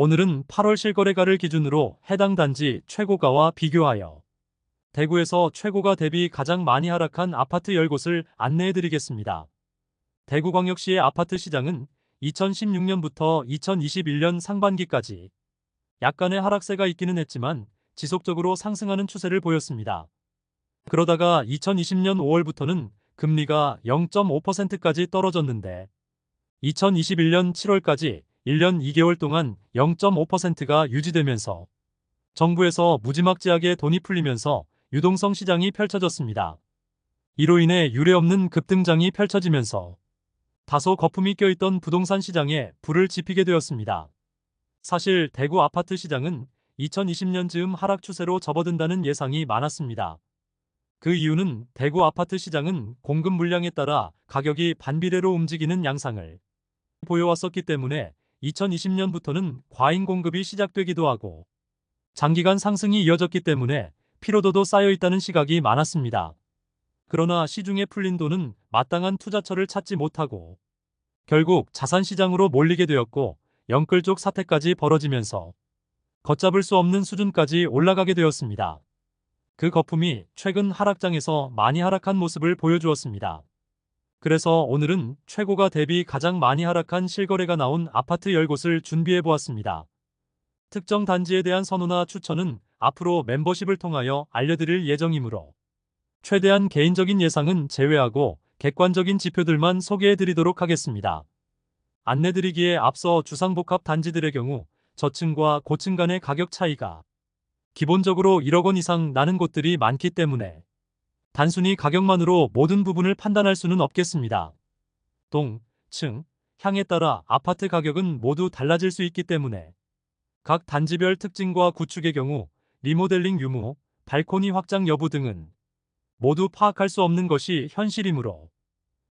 오늘은 8월 실거래가를 기준으로 해당 단지 최고가와 비교하여 대구에서 최고가 대비 가장 많이 하락한 아파트 10곳을 안내해드리겠습니다. 대구광역시의 아파트 시장은 2016년부터 2021년 상반기까지 약간의 하락세가 있기는 했지만 지속적으로 상승하는 추세를 보였습니다. 그러다가 2020년 5월부터는 금리가 0.5%까지 떨어졌는데 2021년 7월까지 1년 2개월 동안 0.5%가 유지되면서 정부에서 무지막지하게 돈이 풀리면서 유동성 시장이 펼쳐졌습니다. 이로 인해 유례없는 급등장이 펼쳐지면서 다소 거품이 껴있던 부동산 시장에 불을 지피게 되었습니다. 사실 대구 아파트 시장은 2020년 즈음 하락 추세로 접어든다는 예상이 많았습니다. 그 이유는 대구 아파트 시장은 공급 물량에 따라 가격이 반비례로 움직이는 양상을 보여왔었기 때문에 2020년부터는 과잉 공급이 시작되기도 하고 장기간 상승이 이어졌기 때문에 피로도도 쌓여있다는 시각이 많았습니다. 그러나 시중에 풀린 돈은 마땅한 투자처를 찾지 못하고 결국 자산시장으로 몰리게 되었고 영끌족 사태까지 벌어지면서 걷잡을 수 없는 수준까지 올라가게 되었습니다. 그 거품이 최근 하락장에서 많이 하락한 모습을 보여주었습니다. 그래서 오늘은 최고가 대비 가장 많이 하락한 실거래가 나온 아파트 10곳을 준비해보았습니다. 특정 단지에 대한 선호나 추천은 앞으로 멤버십을 통하여 알려드릴 예정이므로 최대한 개인적인 예상은 제외하고 객관적인 지표들만 소개해드리도록 하겠습니다. 안내드리기에 앞서 주상복합 단지들의 경우 저층과 고층 간의 가격 차이가 기본적으로 1억 원 이상 나는 곳들이 많기 때문에 단순히 가격만으로 모든 부분을 판단할 수는 없겠습니다. 동, 층, 향에 따라 아파트 가격은 모두 달라질 수 있기 때문에 각 단지별 특징과 구축의 경우 리모델링 유무, 발코니 확장 여부 등은 모두 파악할 수 없는 것이 현실이므로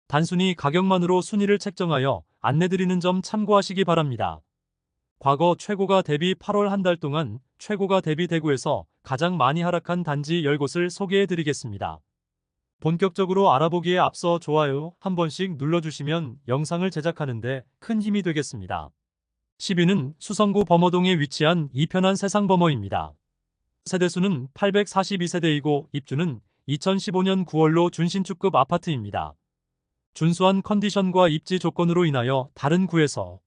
단순히 가격만으로 순위를 책정하여 안내드리는 점 참고하시기 바랍니다. 과거 최고가 대비 8월 한 달 동안 최고가 대비 대구에서 가장 많이 하락한 단지 10곳을 소개해드리겠습니다. 본격적으로 알아보기에 앞서 좋아요 한 번씩 눌러주시면 영상을 제작하는데 큰 힘이 되겠습니다. 10위는 수성구 범어동에 위치한 이편한 세상범어입니다. 세대수는 842세대이고 입주는 2015년 9월로 준신축급 아파트입니다. 준수한 컨디션과 입지 조건으로 인하여 다른 구에서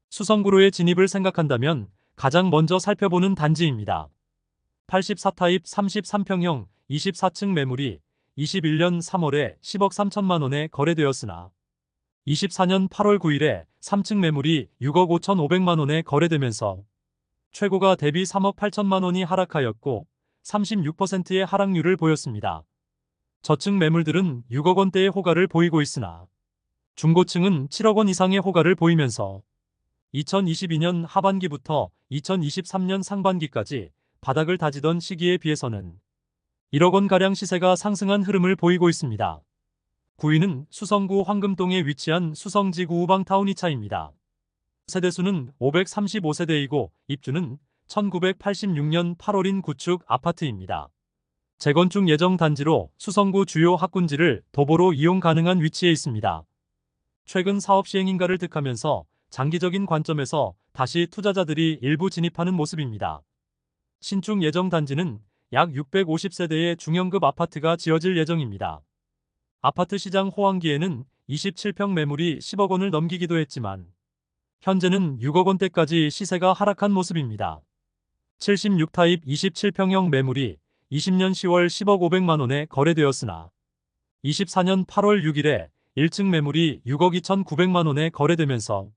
수성구로의 진입을 생각한다면 가장 먼저 살펴보는 단지입니다. 84타입 33평형 24층 매물이 21년 3월에 10억 3천만 원에 거래되었으나 24년 8월 9일에 3층 매물이 6억 5,500만 원에 거래되면서 최고가 대비 3억 8천만 원이 하락하였고 36%의 하락률을 보였습니다. 저층 매물들은 6억 원대의 호가를 보이고 있으나 중고층은 7억 원 이상의 호가를 보이면서 2022년 하반기부터 2023년 상반기까지 바닥을 다지던 시기에 비해서는 1억 원가량 시세가 상승한 흐름을 보이고 있습니다. 9위는 수성구 황금동에 위치한 수성지구 우방타운이차입니다. 세대수는 535세대이고 입주는 1986년 8월인 구축 아파트입니다. 재건축 예정 단지로 수성구 주요 학군지를 도보로 이용 가능한 위치에 있습니다. 최근 사업 시행인가를 득하면서 장기적인 관점에서 다시 투자자들이 일부 진입하는 모습입니다. 신축 예정 단지는 약 650세대의 중형급 아파트가 지어질 예정입니다. 아파트 시장 호황기에는 27평 매물이 10억 원을 넘기기도 했지만 현재는 6억 원대까지 시세가 하락한 모습입니다. 76타입 27평형 매물이 20년 10월 10억 500만 원에 거래되었으나 24년 8월 6일에 1층 매물이 6억 2,900만 원에 거래되면서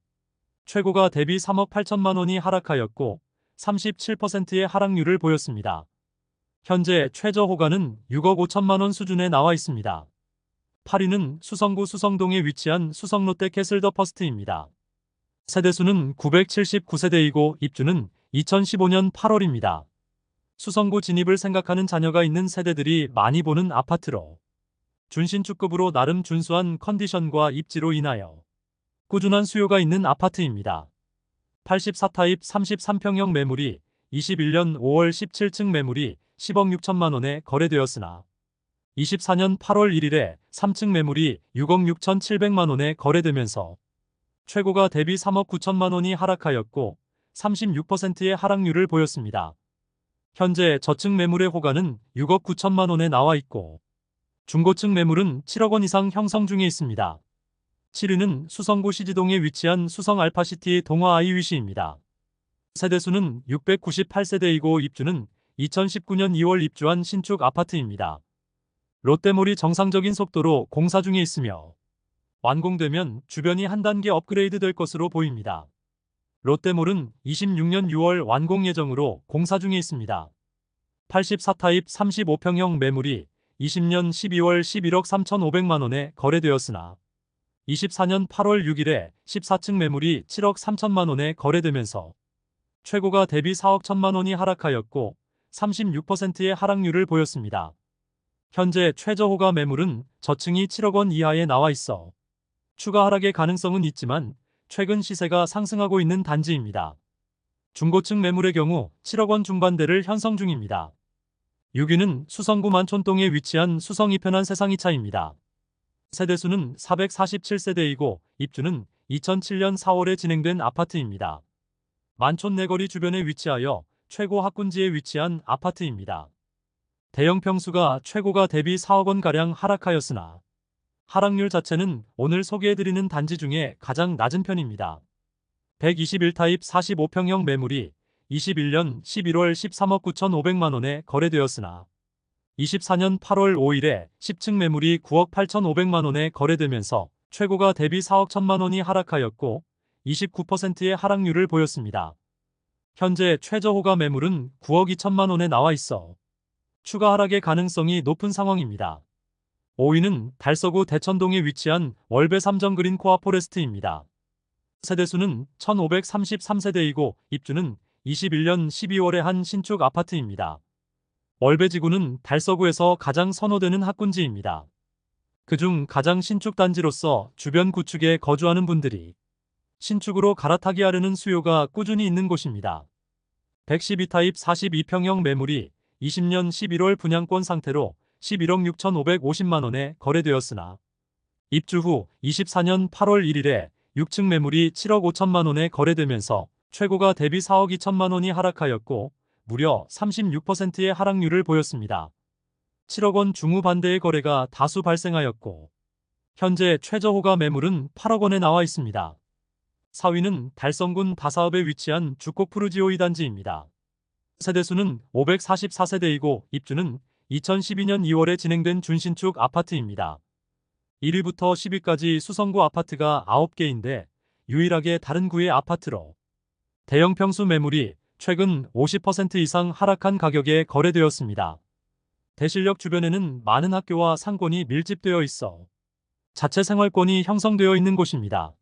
최고가 대비 3억 8천만 원이 하락하였고 37%의 하락률을 보였습니다. 현재 최저 호가는 6억 5천만 원 수준에 나와 있습니다. 8위는 수성구 수성동에 위치한 수성롯데 캐슬더 퍼스트입니다. 세대수는 979세대이고 입주는 2015년 8월입니다. 수성구 진입을 생각하는 자녀가 있는 세대들이 많이 보는 아파트로 준신축급으로 나름 준수한 컨디션과 입지로 인하여 꾸준한 수요가 있는 아파트입니다. 84타입 33평형 매물이 21년 5월 17층 매물이 10억 6천만 원에 거래되었으나 24년 8월 1일에 3층 매물이 6억 6,700만 원에 거래되면서 최고가 대비 3억 9천만 원이 하락하였고 36%의 하락률을 보였습니다. 현재 저층 매물의 호가는 6억 9천만 원에 나와 있고 중고층 매물은 7억 원 이상 형성 중에 있습니다. 7위는 수성구 시지동에 위치한 수성 알파시티 동화 아이위시입니다. 세대수는 698세대이고 입주는 2019년 2월 입주한 신축 아파트입니다. 롯데몰이 정상적인 속도로 공사 중에 있으며 완공되면 주변이 한 단계 업그레이드 될 것으로 보입니다. 롯데몰은 26년 6월 완공 예정으로 공사 중에 있습니다. 84타입 35평형 매물이 20년 12월 11억 3,500만 원에 거래되었으나 24년 8월 6일에 14층 매물이 7억 3천만 원에 거래되면서 최고가 대비 4억 1천만 원이 하락하였고 36%의 하락률을 보였습니다. 현재 최저호가 매물은 저층이 7억 원 이하에 나와 있어 추가 하락의 가능성은 있지만 최근 시세가 상승하고 있는 단지입니다. 중고층 매물의 경우 7억 원 중반대를 형성 중입니다. 6위는 수성구 만촌동에 위치한 수성 이편한 세상이차입니다. 세대수는 447세대이고 입주는 2007년 4월에 진행된 아파트입니다. 만촌 내거리 주변에 위치하여 최고 학군지에 위치한 아파트입니다. 대형 평수가 최고가 대비 4억 원가량 하락하였으나 하락률 자체는 오늘 소개해드리는 단지 중에 가장 낮은 편입니다. 121타입 45평형 매물이 21년 11월 13억 9,500만 원에 거래되었으나 24년 8월 5일에 10층 매물이 9억 8,500만 원에 거래되면서 최고가 대비 4억 1천만 원이 하락하였고 29%의 하락률을 보였습니다. 현재 최저호가 매물은 9억 2천만 원에 나와 있어 추가 하락의 가능성이 높은 상황입니다. 5위는 달서구 대천동에 위치한 월배 3정 그린 코아 포레스트입니다. 세대수는 1533세대이고 입주는 21년 12월에 한 신축 아파트입니다. 월배지구는 달서구에서 가장 선호되는 학군지입니다. 그중 가장 신축 단지로서 주변 구축에 거주하는 분들이 신축으로 갈아타기 하려는 수요가 꾸준히 있는 곳입니다. 112타입 42평형 매물이 20년 11월 분양권 상태로 11억 6,550만 원에 거래되었으나 입주 후 24년 8월 1일에 6층 매물이 7억 5천만 원에 거래되면서 최고가 대비 4억 2천만 원이 하락하였고 무려 36%의 하락률을 보였습니다. 7억 원 중후반대의 거래가 다수 발생하였고 현재 최저호가 매물은 8억 원에 나와 있습니다. 4위는 달성군 다사읍에 위치한 주콕 푸르지오 단지입니다. 세대수는 544세대이고 입주는 2012년 2월에 진행된 준신축 아파트입니다. 1위부터 10위까지 수성구 아파트가 9개인데 유일하게 다른 구의 아파트로 대형 평수 매물이 최근 50% 이상 하락한 가격에 거래되었습니다. 대실역 주변에는 많은 학교와 상권이 밀집되어 있어 자체 생활권이 형성되어 있는 곳입니다.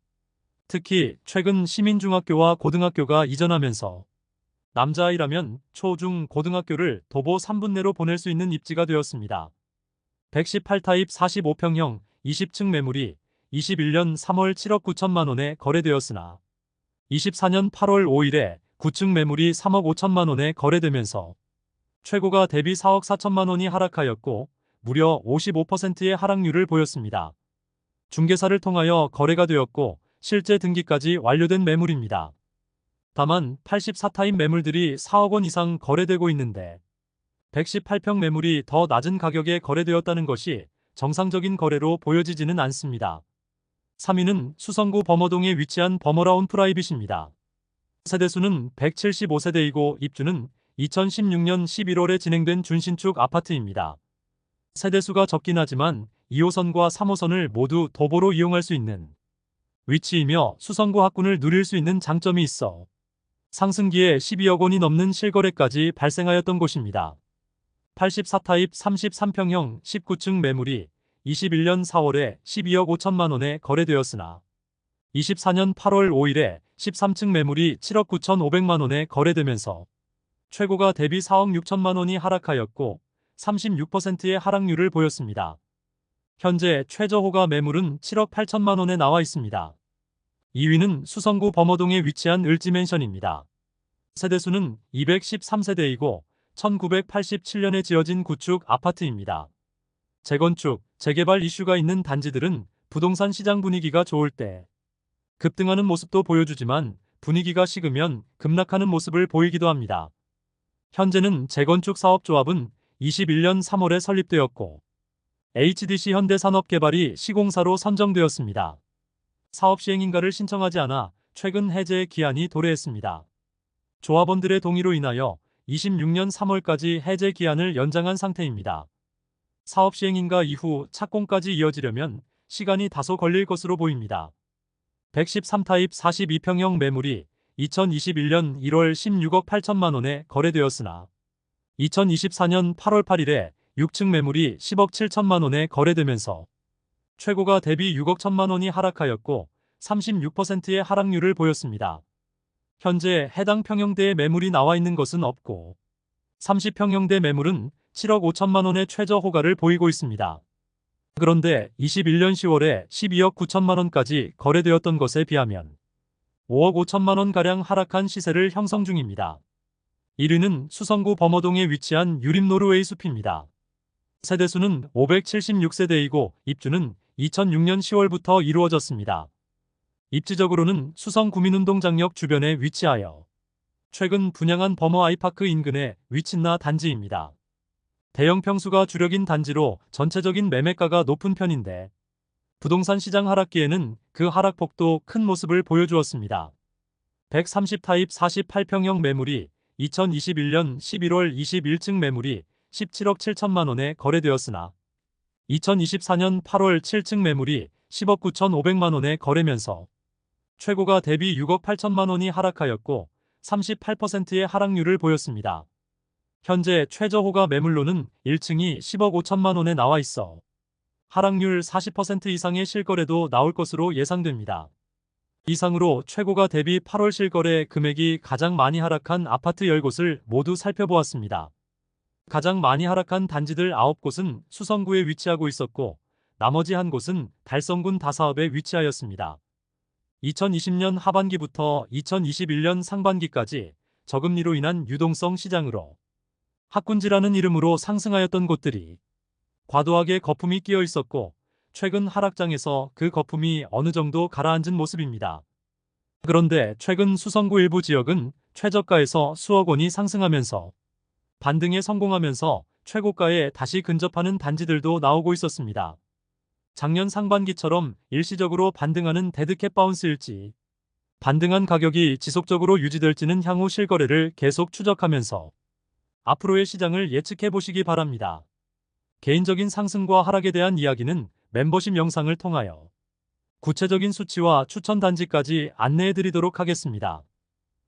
특히 최근 시민중학교와 고등학교가 이전하면서 남자아이라면 초, 중, 고등학교를 도보 3분 내로 보낼 수 있는 입지가 되었습니다. 118타입 45평형 20층 매물이 21년 3월 7억 9천만 원에 거래되었으나 24년 8월 5일에 9층 매물이 3억 5천만 원에 거래되면서 최고가 대비 4억 4천만 원이 하락하였고 무려 55%의 하락률을 보였습니다. 중개사를 통하여 거래가 되었고 실제 등기까지 완료된 매물입니다. 다만 84타입 매물들이 4억 원 이상 거래되고 있는데 118평 매물이 더 낮은 가격에 거래되었다는 것이 정상적인 거래로 보여지지는 않습니다. 3위는 수성구 범어동에 위치한 범어라운 프라이빗입니다. 세대수는 175세대이고 입주는 2016년 11월에 진행된 준신축 아파트입니다. 세대수가 적긴 하지만 2호선과 3호선을 모두 도보로 이용할 수 있는 위치이며 수성구 학군을 누릴 수 있는 장점이 있어 상승기에 12억 원이 넘는 실거래까지 발생하였던 곳입니다. 84타입 33평형 19층 매물이 21년 4월에 12억 5천만 원에 거래되었으나 24년 8월 5일에 13층 매물이 7억 9천5백만 원에 거래되면서 최고가 대비 4억 6천만 원이 하락하였고 36%의 하락률을 보였습니다. 현재 최저호가 매물은 7억 8천만 원에 나와 있습니다. 2위는 수성구 범어동에 위치한 을지맨션입니다. 세대수는 213세대이고 1987년에 지어진 구축 아파트입니다. 재건축, 재개발 이슈가 있는 단지들은 부동산 시장 분위기가 좋을 때 급등하는 모습도 보여주지만 분위기가 식으면 급락하는 모습을 보이기도 합니다. 현재는 재건축 사업조합은 21년 3월에 설립되었고 HDC 현대산업개발이 시공사로 선정되었습니다. 사업 시행인가를 신청하지 않아 최근 해제 기한이 도래했습니다. 조합원들의 동의로 인하여 26년 3월까지 해제 기한을 연장한 상태입니다. 사업 시행인가 이후 착공까지 이어지려면 시간이 다소 걸릴 것으로 보입니다. 113타입 42평형 매물이 2021년 1월 16억 8천만 원에 거래되었으나 2024년 8월 8일에 6층 매물이 10억 7천만 원에 거래되면서 최고가 대비 6억 1천만 원이 하락하였고 36%의 하락률을 보였습니다. 현재 해당 평형대의 매물이 나와 있는 것은 없고 30평형대 매물은 7억 5천만 원의 최저 호가를 보이고 있습니다. 그런데 21년 10월에 12억 9천만 원까지 거래되었던 것에 비하면 5억 5천만 원가량 하락한 시세를 형성 중입니다. 1위는 수성구 범어동에 위치한 유림 노르웨이 숲입니다. 세대수는 576세대이고 입주는 2006년 10월부터 이루어졌습니다. 입지적으로는 수성구민운동장역 주변에 위치하여 최근 분양한 범어 아이파크 인근에 위치한 단지입니다. 대형 평수가 주력인 단지로 전체적인 매매가가 높은 편인데 부동산 시장 하락기에는 그 하락폭도 큰 모습을 보여주었습니다. 130타입 48평형 매물이 2021년 11월 21층 매물이 17억 7천만 원에 거래되었으나 2024년 8월 7층 매물이 10억 9천5백만 원에 거래면서 최고가 대비 6억 8천만 원이 하락하였고 38%의 하락률을 보였습니다. 현재 최저호가 매물로는 1층이 10억 5천만 원에 나와 있어 하락률 40% 이상의 실거래도 나올 것으로 예상됩니다. 이상으로 최고가 대비 8월 실거래 금액이 가장 많이 하락한 아파트 10곳을 모두 살펴보았습니다. 가장 많이 하락한 단지들 9곳은 수성구에 위치하고 있었고 나머지 한 곳은 달성군 다사업에 위치하였습니다. 2020년 하반기부터 2021년 상반기까지 저금리로 인한 유동성 시장으로 학군지라는 이름으로 상승하였던 곳들이 과도하게 거품이 끼어 있었고 최근 하락장에서 그 거품이 어느 정도 가라앉은 모습입니다. 그런데 최근 수성구 일부 지역은 최저가에서 수억 원이 상승하면서 반등에 성공하면서 최고가에 다시 근접하는 단지들도 나오고 있었습니다. 작년 상반기처럼 일시적으로 반등하는 데드캣 바운스일지 반등한 가격이 지속적으로 유지될지는 향후 실거래를 계속 추적하면서 앞으로의 시장을 예측해 보시기 바랍니다. 개인적인 상승과 하락에 대한 이야기는 멤버십 영상을 통하여 구체적인 수치와 추천 단지까지 안내해 드리도록 하겠습니다.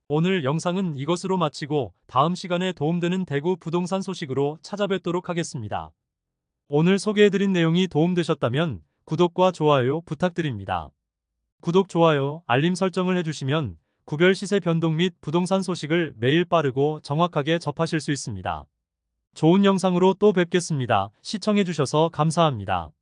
오늘 영상은 이것으로 마치고 다음 시간에 도움되는 대구 부동산 소식으로 찾아뵙도록 하겠습니다. 오늘 소개해드린 내용이 도움되셨다면 구독과 좋아요 부탁드립니다. 구독, 좋아요, 알림 설정을 해주시면 구별 시세 변동 및 부동산 소식을 매일 빠르고 정확하게 접하실 수 있습니다. 좋은 영상으로 또 뵙겠습니다. 시청해주셔서 감사합니다.